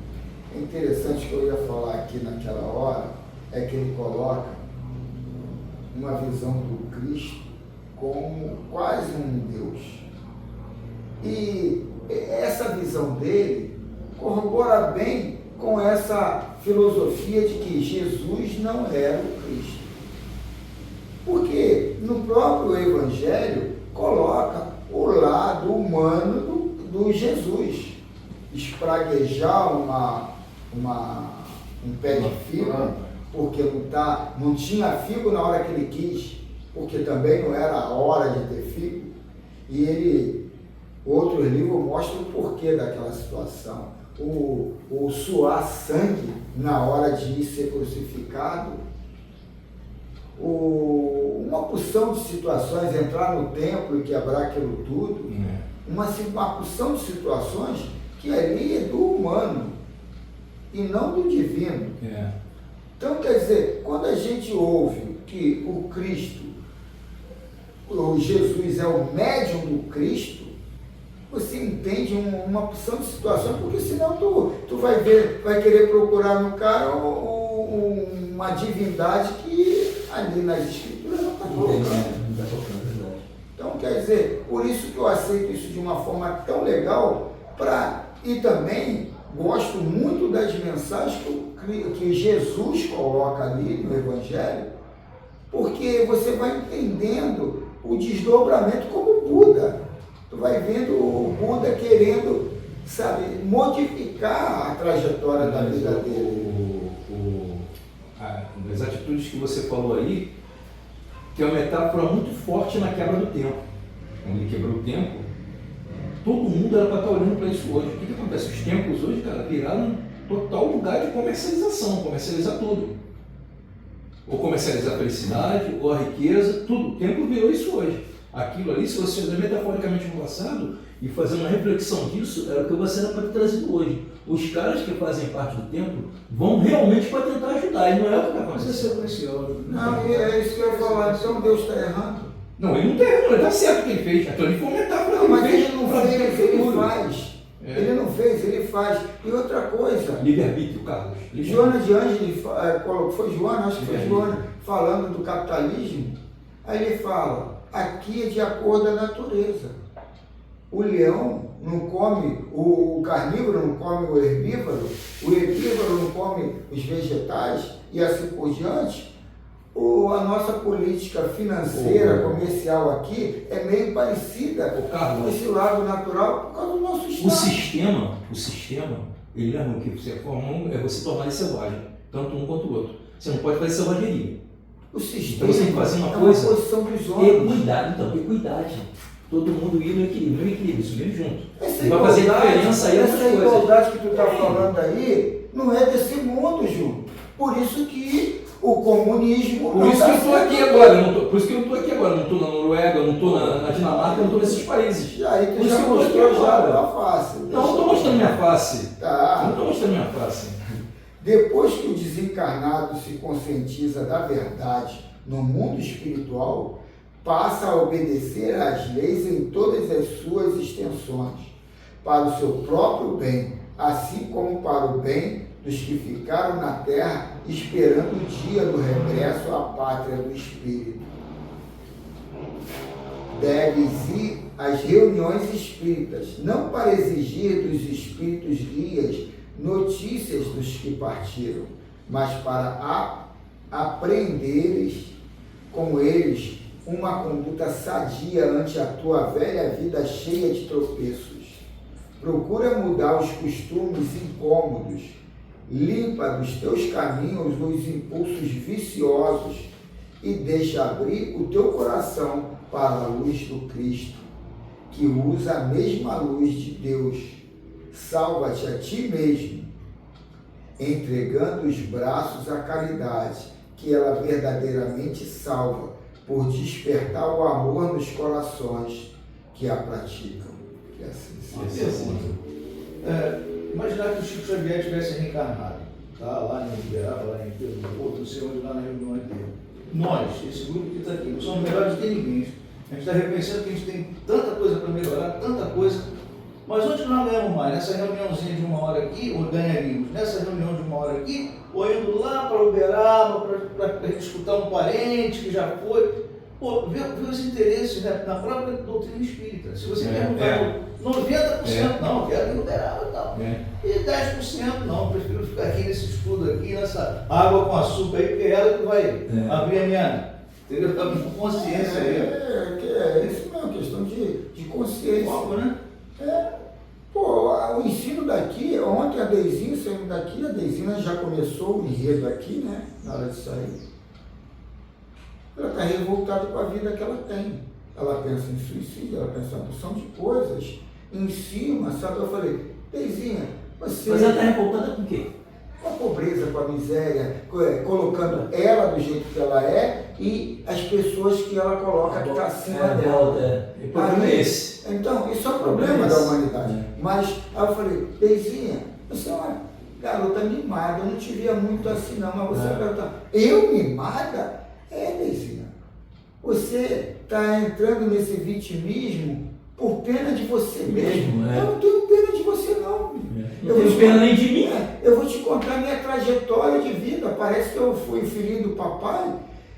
É interessante que eu ia falar aqui naquela hora, é que ele coloca uma visão do Cristo como quase um Deus. E essa visão dele corrobora bem com essa filosofia de que Jesus não era o Cristo. Porque no próprio Evangelho coloca o lado humano do Jesus. Espraguejar um pé de figo, porque não tinha figo na hora que ele quis, porque também não era a hora de ter figo. E outros livros mostram o porquê daquela situação. O suar sangue na hora de ir ser crucificado, uma porção de situações, entrar no templo e quebrar aquilo tudo, uma porção de situações que ali é do humano e não do divino. Então, quer dizer, quando a gente ouve que o Cristo, o Jesus é o médium do Cristo, você entende uma porção de situações, porque senão tu vai querer procurar no cara uma divindade que ali nas escrituras não está colocando. Então, quer dizer, por isso que eu aceito isso de uma forma tão legal, e também gosto muito das mensagens que Jesus coloca ali no Evangelho, porque você vai entendendo o desdobramento como Buda. Tu vai vendo o Buda querendo, modificar a trajetória da vida dele. As atitudes que você falou aí, que é uma metáfora muito forte na quebra do tempo. Quando ele quebrou o tempo, todo mundo era para estar olhando para isso hoje. O que acontece? Os tempos hoje, cara, viraram total lugar de comercialização, comercializar tudo. Ou comercializar a felicidade, ou a riqueza, tudo. O tempo virou isso hoje. Aquilo ali, se você olhar metaforicamente no passado e fazer uma reflexão disso, era o que você era para ter trazido hoje. Os caras que fazem parte do templo vão realmente para tentar ajudar, e não é o que está acontecendo. Não, é isso que eu ia falar, então Deus está errando. Não, ele não está errando, ele está certo o que ele fez. Aquilo ali foi uma metáfora. Não, mas ele não fez, ele faz. Ele não fez, ele faz. E outra coisa. Livre-arbítrio, Carlos. Joana de Ângeles, foi Joana, acho que foi Joana, falando do capitalismo. Aí ele fala: aqui é de acordo com a natureza. O leão não come, o carnívoro não come o herbívoro não come os vegetais, e assim por diante. A nossa política financeira, comercial aqui, é meio parecida com esse lado natural por causa do nosso estado. O sistema, ele não é que você forma, é você tornar ele selvagem, tanto um quanto o outro. Você não pode fazer selvageria. O sistema então você tem que fazer uma coisa, posição dos homens. Equidade. Todo mundo ir no equilíbrio, isso mesmo junto. Essa vai fazer diferença aí. Essa igualdade que tu está falando aí não é desse mundo, Ju. Por isso que o comunismo Por não isso que dá eu estou certo. aqui agora, por isso que eu não estou aqui agora, não estou na Noruega, eu não estou na Dinamarca, eu não estou nesses países. E aí Por tu isso já que eu tô aqui mostrou já agora. a face. Não, não estou mostrando minha face. Não Tá. estou mostrando minha face. Depois que o desencarnado se conscientiza da verdade no mundo espiritual, passa a obedecer às leis em todas as suas extensões, para o seu próprio bem, assim como para o bem dos que ficaram na terra esperando o dia do regresso à pátria do espírito. Deves ir às reuniões espíritas, não para exigir dos espíritos guias notícias dos que partiram, mas para apreenderes com eles uma conduta sadia ante a tua velha vida cheia de tropeços. Procura mudar os costumes incômodos, limpa dos teus caminhos os impulsos viciosos e deixa abrir o teu coração para a luz do Cristo, que usa a mesma luz de Deus. Salva-te a ti mesmo, entregando os braços à caridade, que ela verdadeiramente salva, por despertar o amor nos corações que a praticam. Que assim Uma seja. pergunta. Imaginar que o Chico Xavier tivesse reencarnado, tá? Lá em Uberaba, lá em Pedro Porto, não sei onde, lá na reunião dele. Nós, esse grupo que está aqui, não somos melhores do que ninguém. A gente está reconhecendo que a gente tem tanta coisa para melhorar, tanta coisa. Mas onde nós ganhamos mais? Nessa reuniãozinha de 1 hora aqui, ou ganharíamos nessa reunião de 1 hora aqui, ou indo lá para Uberaba, para escutar um parente que já foi. Pô, vê os interesses, né, na própria doutrina espírita. Se você perguntar 90%, não, quero ir no Uberaba e tal. E 10% não, prefiro ficar aqui nesse estudo aqui, nessa água com açúcar aí, porque é ela que vai abrir a minha, entendeu? Tá com consciência aí. É isso mesmo, questão de consciência. Foco, né? O ensino daqui, ontem a Deizinha saindo daqui, a Deizinha já começou o enredo aqui, né? Na hora de sair. Ela está revoltada com a vida que ela tem. Ela pensa em suicídio, ela pensa em uma porção de coisas em cima, sabe? Eu falei, Deizinha, você... Mas ela está revoltada com o quê? Com a pobreza, com a miséria, colocando ela do jeito que ela é e as pessoas que ela coloca que está acima dela. O problema é esse. Então, isso é o problema da humanidade. Mas, aí eu falei, Deizinha, você é uma garota mimada, eu não te via muito assim não, mas você é uma garota... Eu mimada? Deizinha, você está entrando nesse vitimismo por pena de você mesmo. Eu não tenho pena de você não. Eu tenho pena nem de mim. Eu vou te contar minha trajetória de vida. Parece que eu fui filho do papai.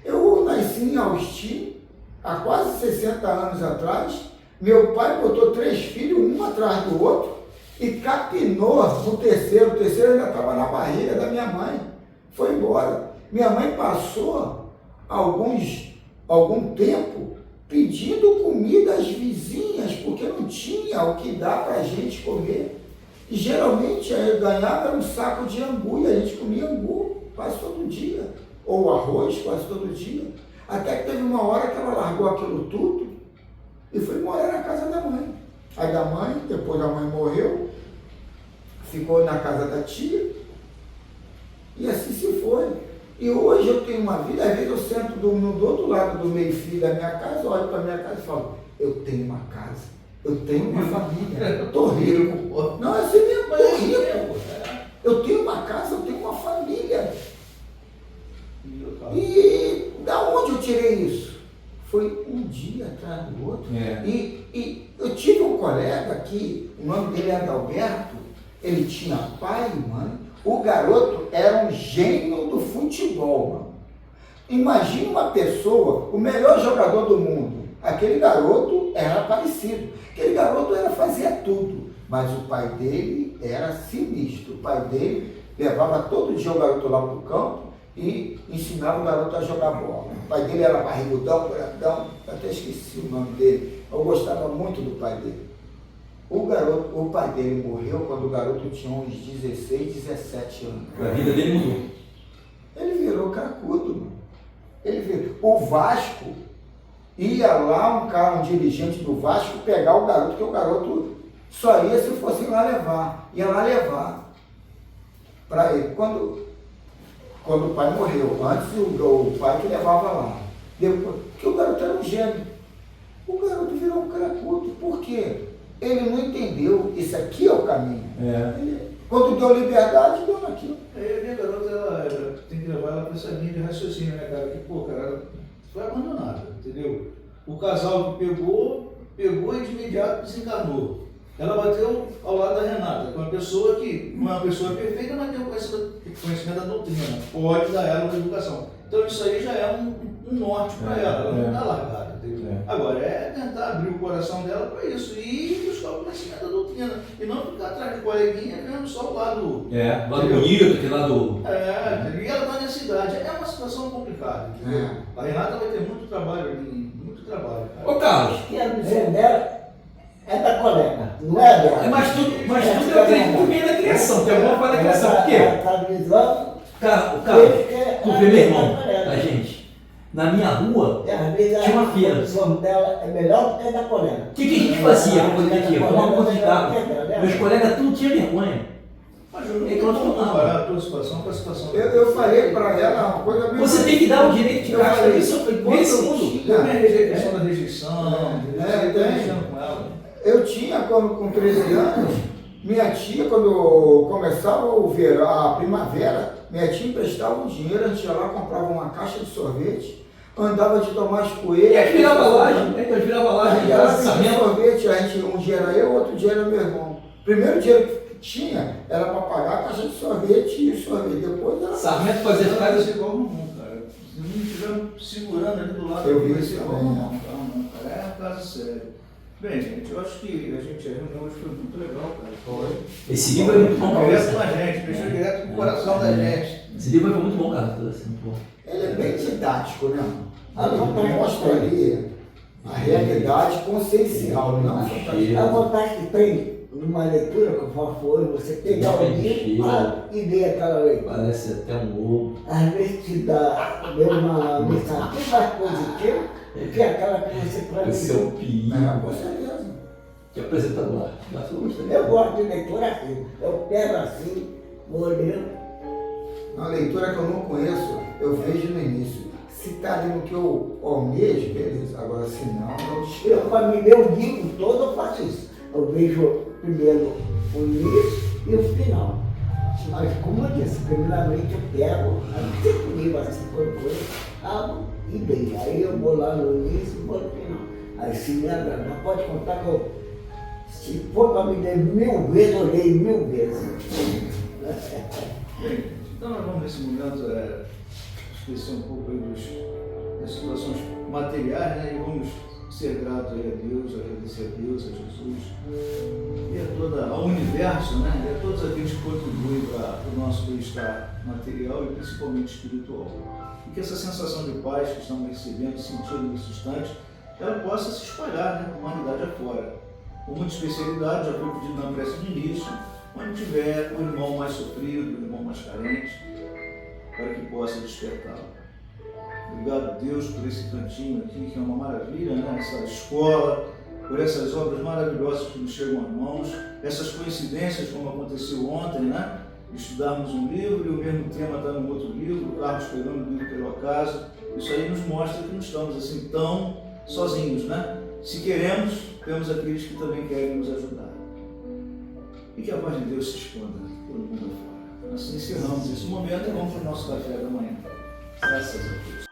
Eu nasci em Austin, há quase 60 anos atrás. Meu pai botou 3 filhos, um atrás do outro, e capinou no terceiro. O terceiro ainda estava na barriga da minha mãe. Foi embora. Minha mãe passou algum tempo pedindo comida às vizinhas, porque não tinha o que dar para a gente comer. E geralmente eu ganhava um saco de angu, e a gente comia angu quase todo dia, ou arroz quase todo dia. Até que teve uma hora que ela largou aquilo tudo e foi morar na casa da mãe. Aí da mãe, depois a mãe morreu, ficou na casa da tia, e assim se foi. E hoje eu tenho uma vida, às vezes eu sento do outro lado do meio-fio da minha casa, olho para a minha casa e falo, eu tenho uma casa, eu tenho uma família, eu estou rico. Não, é assim mesmo, eu estou rico. Eu tenho uma casa, eu tenho uma família. E da onde eu tirei isso? Foi um dia atrás do outro. E eu tive um colega que, o nome dele era Alberto, ele tinha pai e mãe. O garoto era um gênio do futebol, mano. Imagina uma pessoa, o melhor jogador do mundo. Aquele garoto era parecido. Aquele garoto fazia tudo. Mas o pai dele era sinistro. O pai dele levava todo dia o garoto lá para o campo e ensinava o garoto a jogar bola. O pai dele era barrigudão, grandão, eu até esqueci o nome dele. Eu gostava muito do pai dele. O pai dele morreu quando o garoto tinha uns 16, 17 anos. A vida dele mudou. Ele virou cracudo, mano. O Vasco ia lá, um dirigente do Vasco, pegar o garoto, porque o garoto só ia se fosse lá levar. Ia lá levar para ele. Quando quando o pai morreu. Antes o pai que levava lá. Depois, porque o garoto era um gênio. O garoto virou um cracudo. Por quê? Ele não entendeu. Isso aqui é o caminho. Quando deu liberdade, deu naquilo. Aí a minha garota, ela tem que levar ela para essa linha de raciocínio, né, cara? Que, pô, cara, foi abandonada, entendeu? O casal que pegou e de imediato desencarnou. Ela bateu ao lado da Renata, com uma pessoa que não é uma pessoa perfeita, mas tem o conhecimento da doutrina. Pode dar ela uma educação. Então isso aí já é um norte para ela não está largada, entendeu? Agora, é tentar abrir o coração dela para isso e buscar o conhecimento da doutrina. E não ficar atrás de coleguinha vendo só o lado. Lado bonito, que lado. E ela está nessa idade. É uma situação complicada, entendeu? A Renata vai ter muito trabalho ali, muito trabalho, cara. Ô Carlos, E a visão dela é da colega, não é dela. mas tudo eu acredito que vem da criação, tem alguma coisa da criação. Por quê? Ela visão. Cara, o Carlos, tu vê meu irmão, a gente, na minha rua, tinha uma feira. A visão dela é melhor do que a da colega. O que a gente fazia para poder aqui? Vamos contar. Meus colegas tudo tinha vergonha. Mas eu não tenho como comparar a tua situação com a situação dela. Eu falei para ela uma coisa bem. Você tem que dar o direito de graça isso nesse mundo. Também a questão da rejeição, tem. com ela. Eu tinha, com 13 anos, minha tia, quando começava o verão, a primavera, minha tia emprestava um dinheiro, a gente ia lá, comprava uma caixa de sorvete, andava de tomar as E poeiras. aí virava laje, né? Virava laje em Ela casa, vendia sabendo. sorvete, a gente, um dia era eu, outro dia era meu irmão. Primeiro dinheiro que tinha era para pagar a caixa de sorvete e o sorvete. Depois era. Sarmento fazia as casas. igual o irmão, cara. Se não estiver segurando ali do lado, Eu vi vai isso ser igual o também, irmão, tá? Não, cara, é um caso sério. Bem, gente, eu acho que a reunião hoje foi muito legal, cara. Foi. Esse livro é muito bom, Direto com cara. a gente, mexeu direto com o coração da gente. Esse livro foi muito bom, cara. Muito bom. Ele é bem didático, né? Ah, não, Ele mostra ali a realidade consciencial, não A fantasia. vantagem que tem numa leitura, conforme foi, você pegar o livro e ler aquela leitura. Parece até um lobo. Às vezes te dá uma mensagem bem mais positiva do que aquela que você Esse é pratica. o perigo. Com certeza. Que apresentador. Nossa, eu gostei. Eu gosto de leitura assim, eu pego assim, vou lendo. Uma leitura que eu não conheço, eu vejo no início. Se está ali no que eu almejo, beleza. Agora, se não, eu esqueço. Eu, para me ler o livro todo, eu faço isso. Eu vejo primeiro o início e o final. Mas, como eu disse, primeiramente eu pego, sempre livro assim, quando coisa, abro e leio. Aí eu vou lá no início e vou no final. Aí se me agradar, pode contar que eu, se for para me ler 1000 vezes, eu leio 1000 vezes. Bem, então nós vamos nesse momento esquecer um pouco aí das situações materiais, né? E vamos ser gratos aí a Deus, agradecer a Deus, a Jesus e ao universo, né? E a todos aqueles que contribuem para o nosso bem-estar material e principalmente espiritual. E que essa sensação de paz que estamos recebendo, sentindo nesse instante, ela possa se espalhar, né? Com a humanidade afora. Com muita especialidade, já foi pedido na prece de início, onde tiver o irmão mais sofrido, o irmão mais carente, para que possa despertá-lo. Obrigado, Deus, por esse cantinho aqui, que é uma maravilha, né? Essa escola, por essas obras maravilhosas que nos chegam às mãos, essas coincidências, como aconteceu ontem, né? Estudarmos um livro e o mesmo tema está no outro livro, o Carlos pegando o livro pelo acaso. Isso aí nos mostra que não estamos assim tão sozinhos, né? Se queremos, temos aqueles que também querem nos ajudar. E que a paz de Deus se expanda pelo mundo afora. Assim encerramos esse momento e vamos para o nosso café da manhã. Graças a Deus.